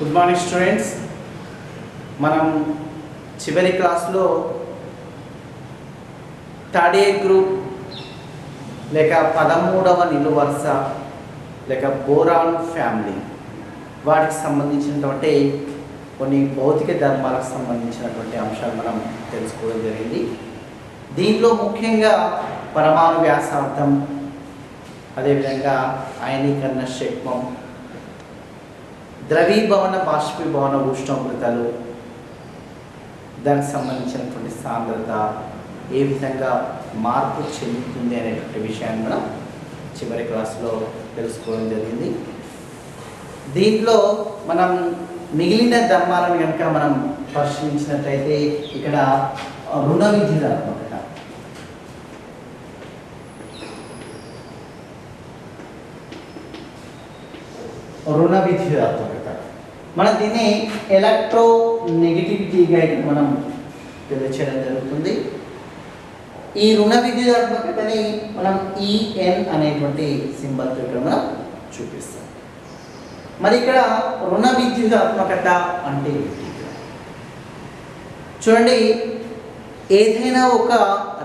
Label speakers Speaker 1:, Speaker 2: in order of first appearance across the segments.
Speaker 1: Good morning students. మనం చివరి క్లాస్లో థర్డ్ ఏ గ్రూప్ లేక 13వ నిలువు వరుస లేక బోరాన్ ఫ్యామిలీ వాటికి సంబంధించినటువంటి కొన్ని భౌతిక ధర్మాలకు సంబంధించినటువంటి అంశాలు మనం తెలుసుకోవడం జరిగింది. దీంట్లో ముఖ్యంగా పరమాణు వ్యాసార్థం, అదేవిధంగా అయనీకరణ శక్మం, ద్రవీభవన బాష్పీభవన ఉష్ణోగ్రతలు, దానికి సంబంధించినటువంటి సాంద్రత ఏ విధంగా మార్పు చెందుతుంది అనేటువంటి విషయాన్ని మనం చివరి క్లాస్లో తెలుసుకోవడం జరిగింది. దీంట్లో మనం మిగిలిన ధర్మాలను కనుక మనం పరిశీలించినట్లయితే ఇక్కడ రుణ విద్యుదాత్మకత, రుణ విద్యుదాత్మకత మనం దీన్ని ఎలక్ట్రో నెగిటివిటీగా మనం తెలియచేయడం జరుగుతుంది. ఈ రుణ విద్యుదాత్మకతని మనం ఈఎన్ అనేటువంటి సింబల్తో ఇక్కడ మనం చూపిస్తాం. మరి ఇక్కడ రుణ విద్యుదాత్మకత అంటే ఏంటి? చూడండి, ఏదైనా ఒక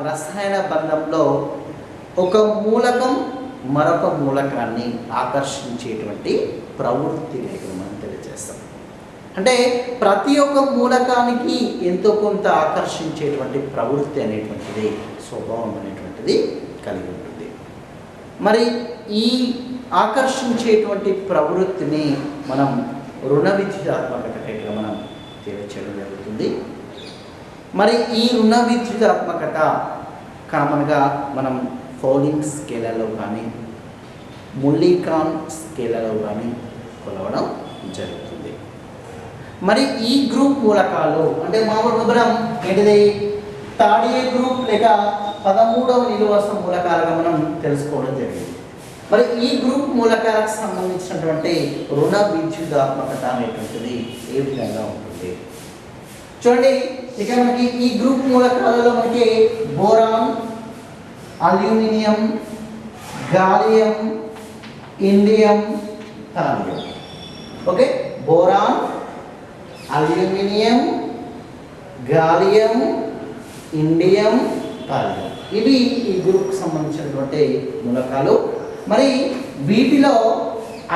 Speaker 1: రసాయన బంధంలో ఒక మూలకం మరొక మూలకాన్ని ఆకర్షించేటువంటి ప్రవృత్తిగా ఇక్కడ మనం తెలియజేస్తాం. అంటే ప్రతి ఒక్క మూలకానికి ఎంతో కొంత ఆకర్షించేటువంటి ప్రవృత్తి అనేటువంటిది, స్వభావం అనేటువంటిది కలిగి ఉంటుంది. మరి ఈ ఆకర్షించేటువంటి ప్రవృత్తిని మనం రుణ విద్యుదాత్మకతగా ఇక్కడ మనం తెలియచేయడం జరుగుతుంది. మరి ఈ రుణ విద్యుదాత్మకత కామన్గా మనం ఫౌలింగ్ స్కేలలో కానీ ముల్లికాన్ స్కేలలో కానీ కొలవడం జరుగుతుంది. మరి ఈ గ్రూప్ మూలకాలు అంటే మామూలుగా మనం ఏంటిది థర్డ్ ఏ గ్రూప్ లేక 13వ నిలువు వరుస మూలకాలుగా మనం తెలుసుకోవడం జరిగింది. మరి ఈ గ్రూప్ మూలకాలకు సంబంధించినటువంటి రుణ విద్యుదాత్మకత అనేటువంటిది ఏ విధంగా ఉంటుంది? చూడండి, ఇక మనకి ఈ గ్రూప్ మూలకాలలో మనకి boron, aluminium, gallium, indium, thallium. Okay, boron, aluminium, gallium, indium, thallium, ఇవి ఈ గ్రూప్కి సంబంధించినటువంటి మూలకాలు. మరి వీటిలో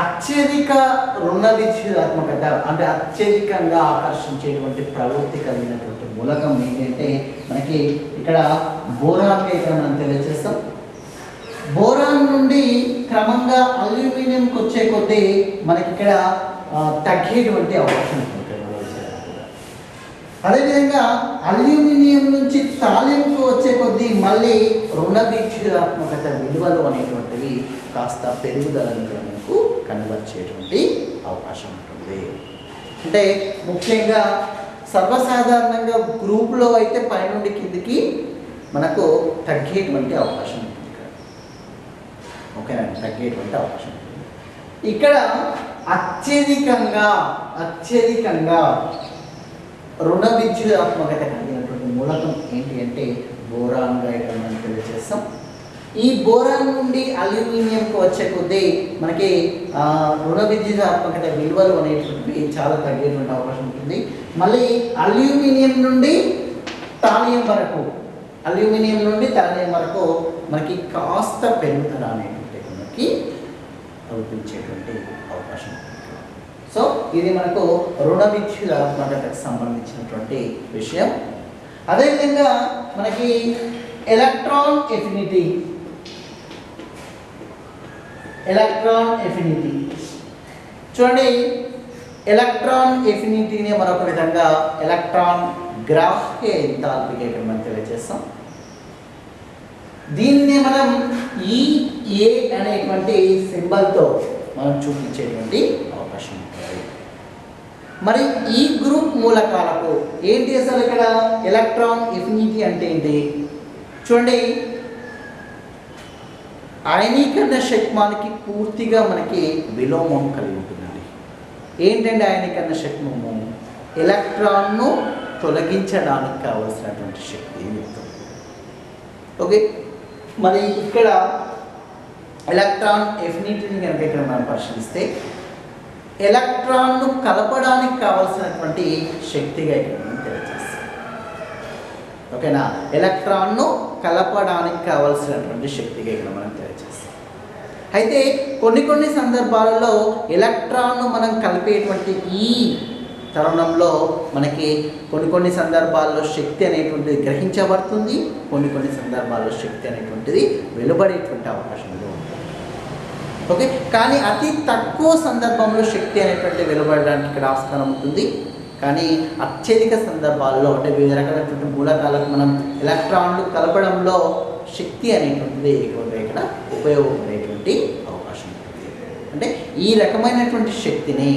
Speaker 1: అత్యధిక రుణ విద్యుదాత్మకత అంటే అత్యధికంగా ఆకర్షించేటువంటి ప్రవృత్తి కలిగినటువంటి మూలకం ఏంటంటే మనకి ఇక్కడ బోరాన్గా ఇక్కడ మనం తెలియజేస్తాం. బోరాన్ నుండి క్రమంగా అల్యూమినియంకి వచ్చే కొద్దీ మనకి ఇక్కడ తగ్గేటువంటి అవకాశం ఉంటుంది. అదేవిధంగా అల్యూమినియం నుంచి థాలియంకు వచ్చే కొద్దీ మళ్ళీ రుణ విద్యుదాత్మకత విలువలు అనేటువంటివి కాస్త పెరుగుదలను మనకు కన్వర్ట్ చేయటువంటి అవకాశం ఉంటుంది. అంటే ముఖ్యంగా సర్వసాధారణంగా గ్రూపులో అయితే పైనుండి కిందికి మనకు తగ్గేటువంటి అవకాశం ఉంటుంది. ఓకేనా, తగ్గేటువంటి అవకాశం ఉంటుంది. ఇక్కడ అత్యధికంగా రుణ విద్యుదాత్మకత కలిగినటువంటి మూలకం ఏంటి అంటే బోరాన్గా ఇక్కడ మనం తెలియజేస్తాం. ఈ బోరాన్ నుండి అల్యూమినియంకి వచ్చే కొద్దీ మనకి రుణ విద్యుదాత్మకత విలువలు అనేటువంటివి చాలా తగ్గేటువంటి అవకాశం ఉంటుంది. మళ్ళీ అల్యూమినియం నుండి థాలియం వరకు మనకి కాస్త పెరుగుదల అనేటువంటి మనకి కల్పించేటువంటి అవకాశం ఉంటుంది. సో ఇది మనకు రుణ విద్యుదాత్మకతకు సంబంధించినటువంటి విషయం. అదేవిధంగా మనకి ఎలక్ట్రాన్ ఎఫినిటీ చూడండి, ఎలక్ట్రాన్ ఎఫినిటీని మరొక విధంగా ఎలక్ట్రాన్ గ్రాఫిక్ ఎంథాల్పీగా ఇక్కడ మనం తెలియజేస్తాం. దీన్ని మనం ఈఏ అనేటువంటి సింబల్తో మనం చూపించేటువంటి అవకాశం ఉంటుంది. మరి ఈ గ్రూప్ మూలకాలకు ఏంటి అసలు ఇక్కడ ఎలక్ట్రాన్ ఎఫినిటీ అంటే ఏంటి? చూడండి, అయనీకరణ శక్మానికి పూర్తిగా మనకి విలోమం కలిగి ఉంటుందండి. ఏంటంటే అయనీకరణ శక్మము ఎలక్ట్రాన్ను తొలగించడానికి కావలసినటువంటి శక్తి యుక్తం. ఓకే, మరి ఇక్కడ ఎలక్ట్రాన్ ఎఫినిటీని కనుక ఇక్కడ మనం పరిశీలిస్తే ఎలక్ట్రాన్ను కలపడానికి కలిపేటువంటి శక్తిగా ఇక్కడ మనం తెలియజేస్తాం. ఓకేనా, ఎలక్ట్రాన్ను కలపడానికి కావలసినటువంటి శక్తిగా ఇక్కడ మనం తెలియజేస్తాం. అయితే కొన్ని సందర్భాలలో ఎలక్ట్రాన్ను మనం కలిపేటువంటి ఈ తరుణంలో మనకి కొన్ని సందర్భాల్లో శక్తి అనేటువంటిది గ్రహించబడుతుంది, కొన్ని సందర్భాల్లో శక్తి అనేటువంటిది వెలువడేటువంటి అవకాశంలో ఉంటుంది. ఓకే, కానీ అతి తక్కువ సందర్భంలో శక్తి అనేటువంటి వెలువడడానికి ఇక్కడ ఆస్కారం ఉంటుంది. కానీ అత్యధిక సందర్భాల్లో అంటే వివిధ రకాలైనటువంటి మూలకాలకు మనం ఎలక్ట్రాన్లు కలపడంలో శక్తి అనేటువంటిది ఎక్కువగా ఇక్కడ ఉపయోగపడేటువంటి అవకాశం ఉంటుంది. అంటే ఈ రకమైనటువంటి శక్తిని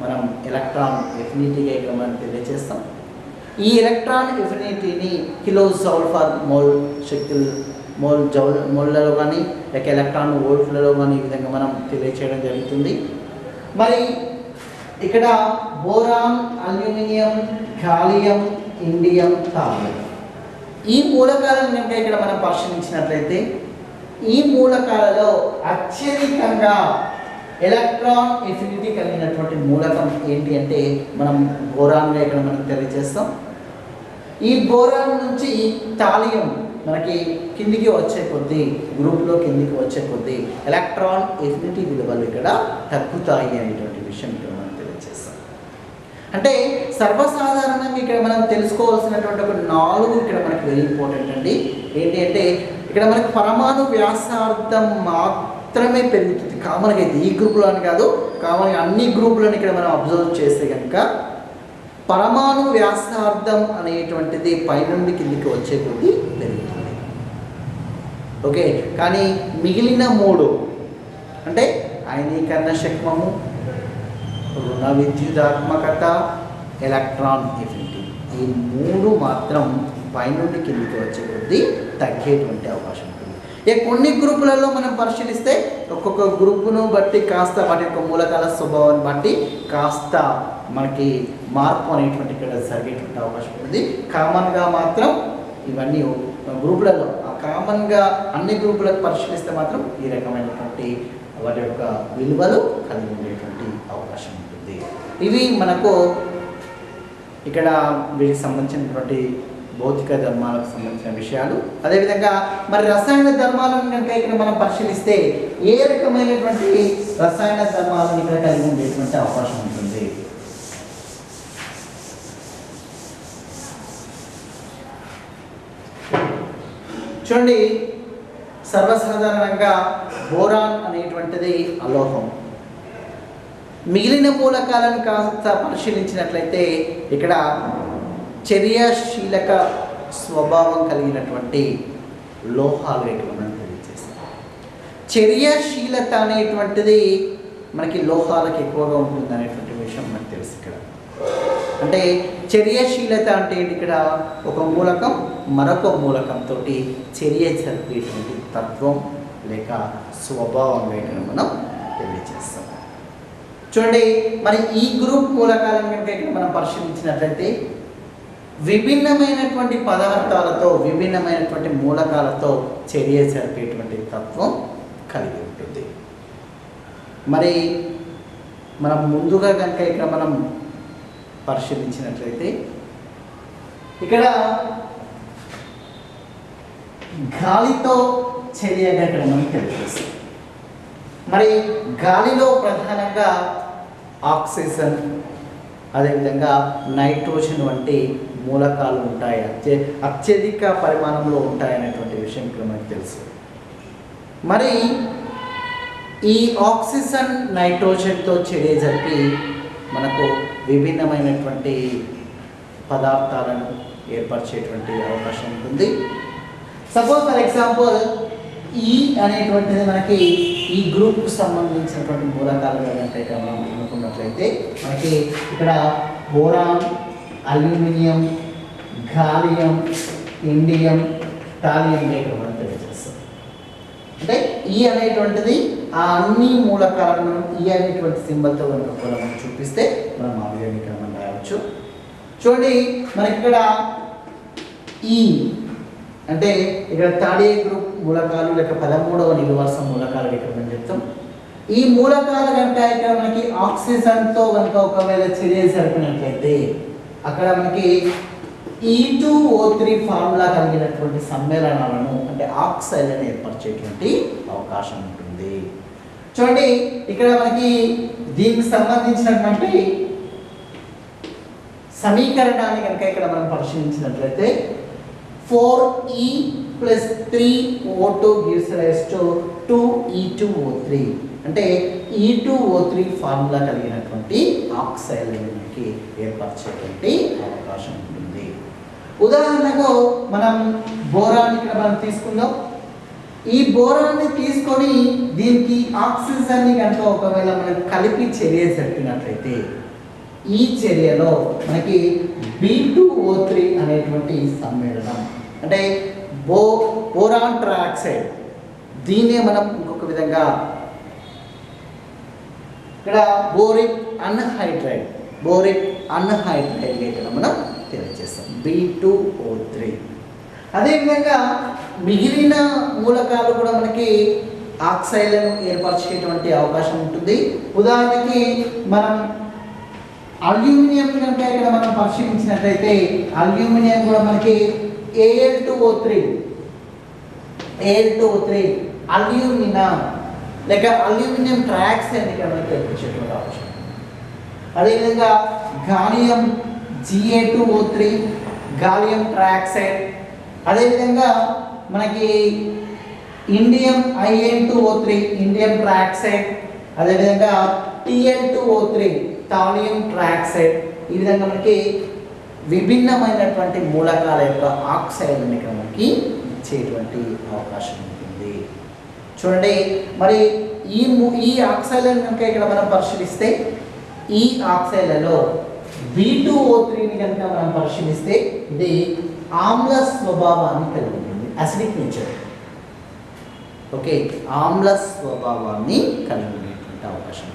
Speaker 1: మనం ఎలక్ట్రాన్ ఎఫినిటీగా ఇక్కడ మనం తెలియజేస్తాం. ఈ ఎలక్ట్రాన్ ఎఫినిటీని కిలో జౌల్ ఫర్ మోల్ శక్తులు మోల్లలో కానీ లేక ఎలక్ట్రాన్ వోల్ట్లలో కానీ ఈ విధంగా మనం తెలియచేయడం జరుగుతుంది. మరి ఇక్కడ boron, aluminium, gallium, indium, thallium ఈ మూలకాలను కనుక ఇక్కడ మనం పరిశీలించినట్లయితే ఈ మూలకాలలో అత్యధికంగా ఎలక్ట్రాన్ ఎఫినిటీ కలిగినటువంటి మూలకం ఏంటి అంటే మనం బోరాన్గా ఇక్కడ మనం తెలియజేస్తాం. ఈ బోరాన్ నుంచి థాలియం మనకి కిందికి వచ్చే కొద్దీ గ్రూప్లో కిందికి వచ్చే కొద్దీ ఎలక్ట్రాన్ ఎఫినిటీ విలువలు ఇక్కడ తగ్గుతాయి అనేటువంటి విషయం ఇక్కడ మనం తెలియజేస్తాం. అంటే సర్వసాధారణంగా ఇక్కడ మనం తెలుసుకోవాల్సినటువంటి ఒక 4 ఇక్కడ మనకి వెరీ ఇంపార్టెంట్ అండి. ఏంటి అంటే ఇక్కడ మనకి పరమాణు వ్యాసార్థం మాత్రమే పెరుగుతుంది కామన్గా అయితే, ఈ గ్రూపులో అని కాదు, కామన్గా అన్ని గ్రూపులను ఇక్కడ మనం అబ్జర్వ్ చేస్తే కనుక పరమాణు వ్యాసార్థం అనేటువంటిది పైనుండి కిందికి వచ్చే కొద్దీ పెరుగుతుంది. ఓకే, కానీ మిగిలిన 3 అంటే అయనీకరణ శక్మము, రుణ విద్యుదాత్మకత, ఎలక్ట్రాన్ ఎఫినిటీ ఈ 3 మాత్రం పైనుండి కిందికి వచ్చే కొద్దీ తగ్గేటువంటి అవకాశం ఉంటుంది. కొన్ని గ్రూపులలో మనం పరిశీలిస్తే ఒక్కొక్క గ్రూపును బట్టి కాస్త వాటి యొక్క మూలకాల స్వభావాన్ని బట్టి కాస్త మనకి మార్పు అనేటువంటి ఇక్కడ జరిగేటువంటి అవకాశం ఉంటుంది. కామన్గా మాత్రం ఇవన్నీ గ్రూపులలో కామన్గా అన్ని గ్రూపులకు పరిశీలిస్తే మాత్రం ఈ రకమైనటువంటి వాటి యొక్క విలువలు కలిగి ఉండేటువంటి అవకాశం ఉంటుంది. ఇవి మనకు ఇక్కడ వీటికి సంబంధించినటువంటి భౌతిక ధర్మాలకు సంబంధించిన విషయాలు. అదేవిధంగా మరి రసాయన ధర్మాలను కనుక ఇక్కడ మనం పరిశీలిస్తే ఏ రకమైనటువంటి రసాయన ధర్మాలను ఇక్కడ కలిగి ఉండేటువంటి అవకాశం ఉంటుంది. చూడండి, సర్వసాధారణంగా బోరాన్ అనేటువంటిది అలోహం. మిగిలిన మూలకాలను కాస్త పరిశీలించినట్లయితే ఇక్కడ చర్యాశీలక స్వభావం కలిగినటువంటి లోహాలు ఇక్కడ మనం తెలియజేస్తాం. చర్యాశీలత అనేటువంటిది మనకి లోహాలకు ఎక్కువగా ఉంటుంది అనేటువంటి విషయం మనకు తెలుసు. ఇక్కడ అంటే చర్యాశీలత అంటే ఇక్కడ ఒక మూలకం మరొక మూలకంతో చర్య జరిపేటువంటి తత్వం లేక స్వభావంగా ఇక్కడ మనం తెలియజేస్తాం. చూడండి, మరి ఈ గ్రూప్ మూలకాలను కనుక ఇక్కడ మనం పరిశీలించినట్లయితే విభిన్నమైనటువంటి పదార్థాలతో విభిన్నమైనటువంటి మూలకాలతో చర్య జరిపేటువంటి తత్వం కలిగి ఉంటుంది. మరి మనం ముందుగా కనుక ఇక్కడ మనం పరిశీలించినట్లయితే ఇక్కడ గాలితో చర్యగా ఇక్కడ మనం తెలియజేస్తాం. మరి గాలిలో ప్రధానంగా ఆక్సిజన్ అదేవిధంగా నైట్రోజన్ వంటి మూలకాలు ఉంటాయి, అత్యధిక పరిమాణంలో ఉంటాయనేటువంటి విషయం ఇక్కడ మనకు తెలుసు. మరి ఈ ఆక్సిజన్ నైట్రోజన్తో చర్య జరిపి మనకు విభిన్నమైనటువంటి పదార్థాలను ఏర్పరిచేటువంటి అవకాశం ఉంటుంది. సపోజ్ ఫర్ ఎగ్జాంపుల్ ఈ అనేటువంటిది మనకి ఈ గ్రూప్కు సంబంధించినటువంటి మూలకాలుగా కనుక మనం అనుకున్నట్లయితే మనకి ఇక్కడ boron, aluminium, gallium, indium, thallium ఇక్కడ మనం తెలియజేస్తాం. అంటే ఈ అనేటువంటిది ఆ అన్ని మూలకాలను మనం ఈ అనేటువంటి సింబల్తో కనుక కూడా మనం చూపిస్తే మనం ఆ విధంగా ఇక్కడ మనం రాయవచ్చు. చూడండి, మనకి ఇక్కడ ఈ అంటే ఇక్కడ థర్డ్ గ్రూప్ మూలకాలు లేక 13వ నిలువరుస మూలకాలు ఇక్కడ మనం చెప్తాం. ఈ మూలకాలు కనుక ఇక్కడ మనకి ఆక్సిజన్తో కనుక ఒకవేళ చర్య జరిపినట్లయితే అక్కడ మనకి E2O3 ఫార్ములా కలిగినటువంటి సమ్మేళనాలను అంటే ఆక్సైడ్లను ఏర్పరిచేటువంటి అవకాశం ఉంటుంది. చూడండి ఇక్కడ మనకి దీనికి సంబంధించినటువంటి సమీకరణాన్ని కనుక ఇక్కడ మనం పరిశీలించినట్లయితే 4E + 3O2 gives rise to 2E2O3 అంటే E2O3 ఫార్ములా కలిగినటువంటి ఆక్సైడ్లకి ఏర్పరిచేటువంటి అవకాశం ఉంటుంది. ఉదాహరణకు మనం బోరాన్ ఇక్కడ మనం తీసుకుందాం. ఈ బోరాన్ని తీసుకొని దీనికి ఆక్సిజన్ని కనుక ఒకవేళ మనం కలిపి చర్య జరిపినట్లయితే ఈ చర్యలో మనకి B2O3 అనేటువంటి సమ్మేళనం అంటే బోరాన్ ట్రైఆక్సైడ్, దీన్నే మనం ఇంకొక విధంగా ఇక్కడ బోరిక్ అన్హైడ్రైడ్ ఇక్కడ మనం తెలియజేస్తాం B2O3. అదేవిధంగా మిగిలిన మూలకాలు కూడా మనకి ఆక్సైడ్లను ఏర్పరిచేటువంటి అవకాశం ఉంటుంది. ఉదాహరణకి మనం అల్యూమినియం కనుక ఇక్కడ మనం పరిశీలించినట్లయితే అల్యూమినియం కూడా మనకి Al2O3 అల్యూమినియం లేక అల్యూమినియం ట్రైఆక్సైడ్ ఇక్కడ మనకి ఏర్పరిచేటువంటి అవకాశం. అదేవిధంగా గాలియం Ga2O3 గాలియం ట్రైఆక్సైడ్, అదేవిధంగా మనకి ఇండియం In2O3 ఇండియం ట్రైఆక్సైడ్, అదేవిధంగా Tl2O3 థాలియం ట్రైఆక్సైడ్. ఈ విధంగా మనకి విభిన్నమైనటువంటి మూలకాల యొక్క ఆక్సైడ్ని ఇక్కడ మనకి ఇచ్చేటువంటి అవకాశం ఉంటుంది. చూడండి మరి ఈ ఆక్సైడ్లను కనుక ఇక్కడ మనం పరిశీలిస్తే ఈ ఆక్సైడ్లలో B2O3ని కనుక మనం పరిశీలిస్తే ఇది ఆమ్ల స్వభావాన్ని కలిగి ఉంటుంది, అసిడిక్ నేచర్. ఓకే, ఆమ్ల స్వభావాన్ని కలిగి ఉండేటువంటి అవకాశం.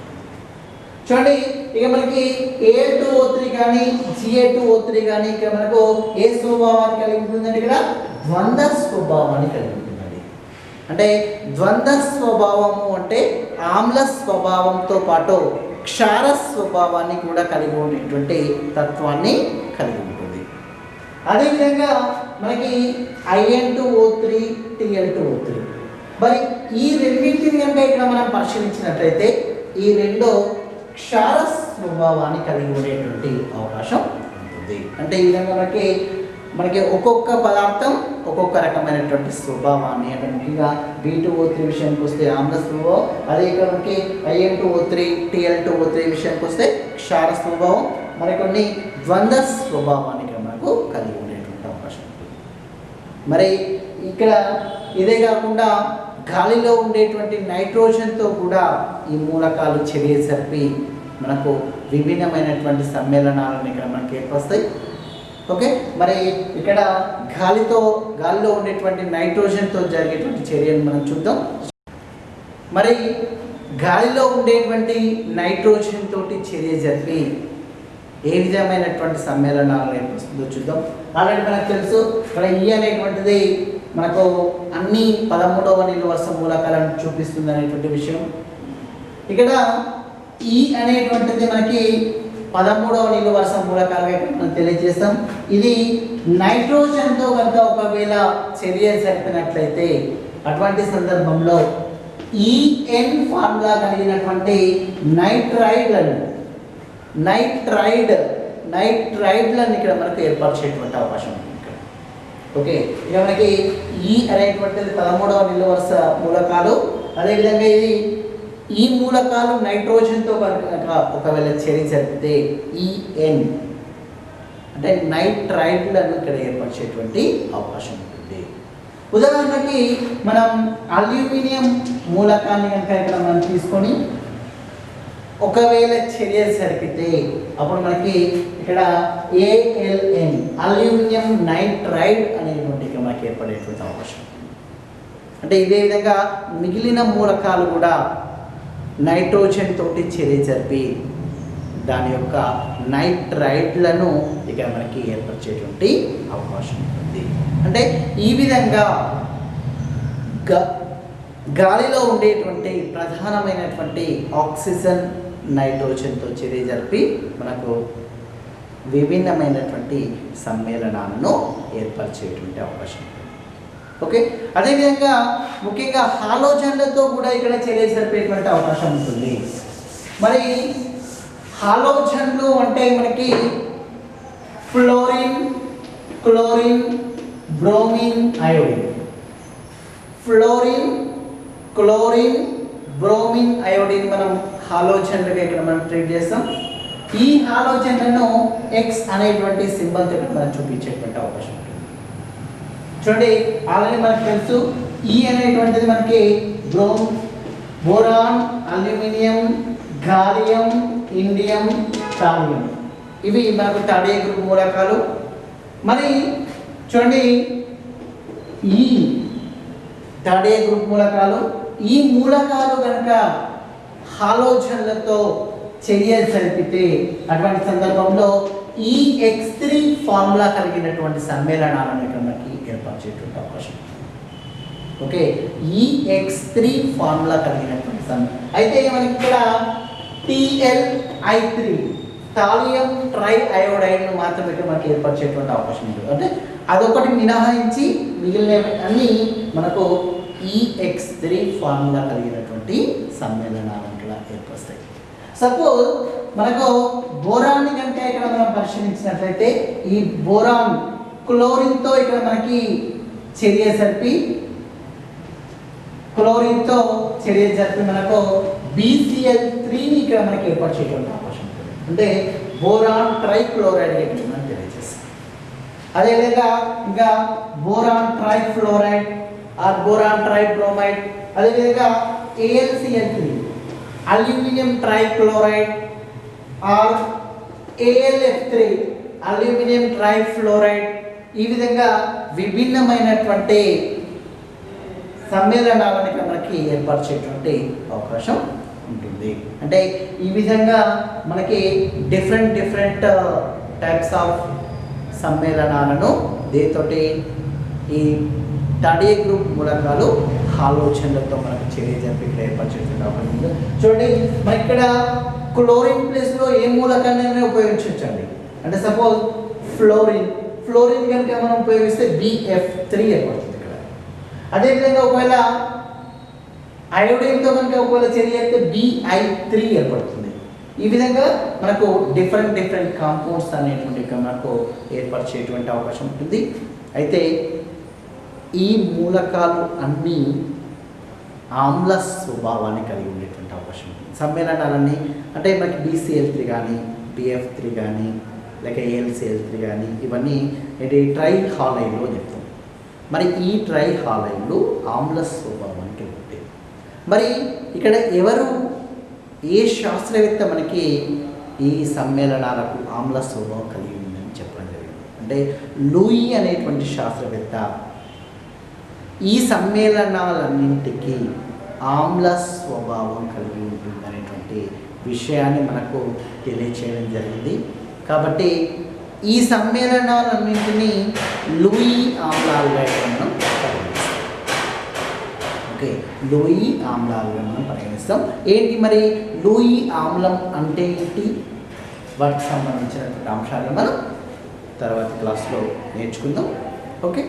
Speaker 1: చూడండి ఇక మనకి Al2O3 కానీ Ga2O3 కానీ ఇక్కడ మనకు ఏ స్వభావాన్ని కలిగి ఉంటుందండి? ఇక్కడ ద్వంద్వ స్వభావాన్ని కలిగి ఉంటుందండి. అంటే ద్వంద్వ స్వభావము అంటే ఆమ్ల స్వభావంతో పాటు క్షార స్వభావాన్ని కూడా కలిగి ఉండేటువంటి తత్వాన్ని కలిగి ఉంటుంది. అదేవిధంగా మనకి In2O3 Tl2O3 మరి ఈ రెండింటిని కనుక ఇక్కడ మనం పరిశీలించినట్లయితే ఈ రెండో క్షార స్వభావాన్ని కలిగి ఉండేటువంటి అవకాశం ఉంటుంది. అంటే ఈ విధంగా మనకి ఒక్కొక్క పదార్థం ఒక్కొక్క రకమైనటువంటి స్వభావాన్ని, అంటే ముఖ్యంగా B2O3 విషయానికి వస్తే ఆమ్ల స్వభావం, అదే ఇక్కడ మనకి In2O3 Tl2O3 విషయానికి వస్తే క్షార స్వభావం, మరికొన్ని ద్వంద్వ స్వభావాన్ని మనకు కలిగి ఉండేటువంటి అవకాశం ఉంటుంది. మరి ఇక్కడ ఇదే కాకుండా గాలిలో ఉండేటువంటి నైట్రోజన్తో కూడా ఈ మూలకాలు చర్య జరిపి మనకు విభిన్నమైనటువంటి సమ్మేళనాలను ఇక్కడ మనకి ఏర్పరుస్తాయి. ఓకే, మరి ఇక్కడ గాలిలో ఉండేటువంటి నైట్రోజన్తో జరిగేటువంటి చర్యను మనం చూద్దాం. మరి గాలిలో ఉండేటువంటి నైట్రోజన్ తోటి చర్య జరిపి ఏ విధమైనటువంటి సమ్మేళనాలను ఏర్పరుస్తుందో చూద్దాం. ఆల్రెడీ మనకు తెలుసు ఇక్కడ ఈ అనేటువంటిది మనకు అన్ని 13వ నిలువు వరుస మూలకాలను చూపిస్తుంది అనేటువంటి విషయం. ఇక్కడ ఈ అనేటువంటిది మనకి 13వ నిలువు వరుస మూలకాలుగా మనం తెలియజేస్తాం. ఇది నైట్రోజన్తో కనుక ఒకవేళ చర్య జరిపినట్లయితే అటువంటి సందర్భంలో En ఫార్ములా కలిగినటువంటి నైట్రైడ్లను ఇక్కడ మనకు ఏర్పరిచేటువంటి అవకాశం ఉంది. ఓకే, ఇక మనకి ఈ అనేటువంటిది 13వ నిలువు వరుస మూలకాలు. అదేవిధంగా ఈ మూలకాలు నైట్రోజన్తో కనుక ఒకవేళ చర్య జరిపితే En అంటే నైట్రైడ్లను ఇక్కడ ఏర్పరిచేటువంటి అవకాశం ఉంటుంది. ఉదాహరణకి మనం అల్యూమినియం మూలకాన్ని కనుక ఇక్కడ మనం తీసుకొని ఒకవేళ చర్య జరిపితే అప్పుడు మనకి ఇక్కడ ALN అల్యూమినియం నైట్రైడ్ అనేటువంటి మనకి ఏర్పడేటువంటి అవకాశం. అంటే ఇదే విధంగా మిగిలిన మూలకాలు కూడా నైట్రోజన్ తోటి చర్య జరిపి దాని యొక్క నైట్రైడ్లను ఇక్కడ మనకి ఏర్పరిచేటువంటి అవకాశం ఉంటుంది. అంటే ఈ విధంగా గాలిలో ఉండేటువంటి ప్రధానమైనటువంటి ఆక్సిజన్ నైట్రోజన్తో చర్య జరిపి మనకు విభిన్నమైనటువంటి సమ్మేళనాలను ఏర్పరిచేటువంటి అవకాశం ఉంది. ఓకే, అదేవిధంగా ముఖ్యంగా హాలోజన్లతో కూడా ఇక్కడ చర్య జరిపేటువంటి అవకాశం ఉంటుంది. మరి హాలోజన్లు అంటే మనకి fluorine, chlorine, bromine, iodine. Fluorine, chlorine, bromine, iodine మనం హాలోజన్లుగా ఇక్కడ మనం ట్రీట్ చేస్తాం. ఈ హాలోజన్లను ఎక్స్ అనేటువంటి సింబల్ తోటి మనం చూపించేటువంటి అవకాశం ఉంటుంది. చూడండి, ఆల్రెడీ మనకు తెలుసు ఈ అనేటువంటిది మనకి boron, aluminium, gallium, indium, thallium, ఇవి మనకు థర్డ్ గ్రూప్ మూలకాలు. మరి చూడండి, ఈ థర్డ్ గ్రూప్ మూలకాలు, ఈ మూలకాలు కనుక హాలోజన్లతో చర్య జరిపితే అటువంటి సందర్భంలో ఈ X3 ఫార్ములా కలిగినటువంటి సమ్మేళనాలను ఇక్కడ మనకి ఏర్పరిచేటువంటి అవకాశం. ఓకే, ఈ X3 ఫార్ములా కలిగినటువంటి అయితే మనకి ఇక్కడ TlI3 థాలియం ట్రై అయోడైడ్ను మాత్రం ఇక్కడ మనకి ఏర్పరిచేటువంటి అవకాశం ఉంటుంది. అంటే అదొకటి మినహాయించి మిగిలిన అన్నీ మనకు ఈ X3 ఫార్ములా కలిగినటువంటి సమ్మేళనాలను ఇక్కడ ఏర్పరుస్తాయి. సపోజ్ మనకు బోరాన్ని కనుక ఇక్కడ మనం పరిశీలించినట్లయితే ఈ బోరాన్ క్లోరిన్తో ఇక్కడ మనకి చర్య జరిపి మనకు BCl3ని ఇక్కడ మనకి ఏర్పరిచేటువంటి అవకాశం ఉంటుంది. అంటే బోరాన్ ట్రైక్లోరైడ్ ఇక్కడ మనం తెలియజేస్తాం. అదేవిధంగా ఇంకా boron trifluoride or boron tribromide, అదేవిధంగా AlCl3 aluminium trichloride or AlF3 aluminium trifluoride, ఈ విధంగా విభిన్నమైనటువంటి సమ్మేళనాలను మనకి ఏర్పరిచేటువంటి అవకాశం ఉంటుంది. అంటే ఈ విధంగా మనకి డిఫరెంట్ టైప్స్ ఆఫ్ సమ్మేళనాలను దీంతోటి ఈ థర్డ్ గ్రూప్ మూలకాలు హాలోజన్లతో మనకు చర్య జరిపి ఇక్కడ ఏర్పరిచేటువంటి అవకాశం ఉంది. చూడండి, మన ఇక్కడ క్లోరిన్ ప్లేస్లో ఏ మూలకాన్ని ఉపయోగించవచ్చండి. అంటే సపోజ్ ఫ్లోరిన్ కనుక మనం ఉపయోగిస్తే BF3 ఏర్పడుతుంది ఇక్కడ. అదేవిధంగా ఒకవేళ అయోడిన్తో కనుక ఒకవేళ చర్య చేస్తే BI3 ఏర్పడుతుంది. ఈ విధంగా మనకు డిఫరెంట్ కాంపౌండ్స్ అనేటువంటి మనకు ఏర్పరిచేటువంటి అవకాశం ఉంటుంది. అయితే ఈ మూలకాలు అన్నీ ఆమ్ల స్వభావాన్ని కలిగి ఉండేటువంటి అవకాశం ఉంటుంది. సమ్మేళనాలన్నీ అంటే మనకి BCl3 కానీ BF3 కానీ లేక AlCl3 కానీ ఇవన్నీ ఏంటి ట్రై హాలైడ్లో చెప్తాం. మరి ఈ ట్రై హాలైడ్లు ఆమ్ల స్వభావానికి ఉంటాయి. మరి ఇక్కడ ఏ శాస్త్రవేత్త మనకి ఈ సమ్మేళనాలకు ఆమ్ల స్వభావం కలిగి ఉందని చెప్పడం జరిగింది అంటే లూయి అనేటువంటి శాస్త్రవేత్త ఈ సమ్మేళనాలన్నింటికి ఆమ్ల స్వభావం కలిగి ఉంటుంది అనేటువంటి విషయాన్ని మనకు తెలియచేయడం జరిగింది. కాబట్టి ఈ సమ్మేళనాలన్నింటినీ లూయి ఆమ్లాలుగా మనం పరిగణిస్తాం. ఓకే, లూయి ఆమ్లాలుగా మనం పరిగణిస్తాం. ఏంటి మరి లూయి ఆమ్లం అంటే ఏంటి, వాటికి సంబంధించినటువంటి అంశాలను మనం తర్వాత క్లాస్లో నేర్చుకుందాం. ఓకే.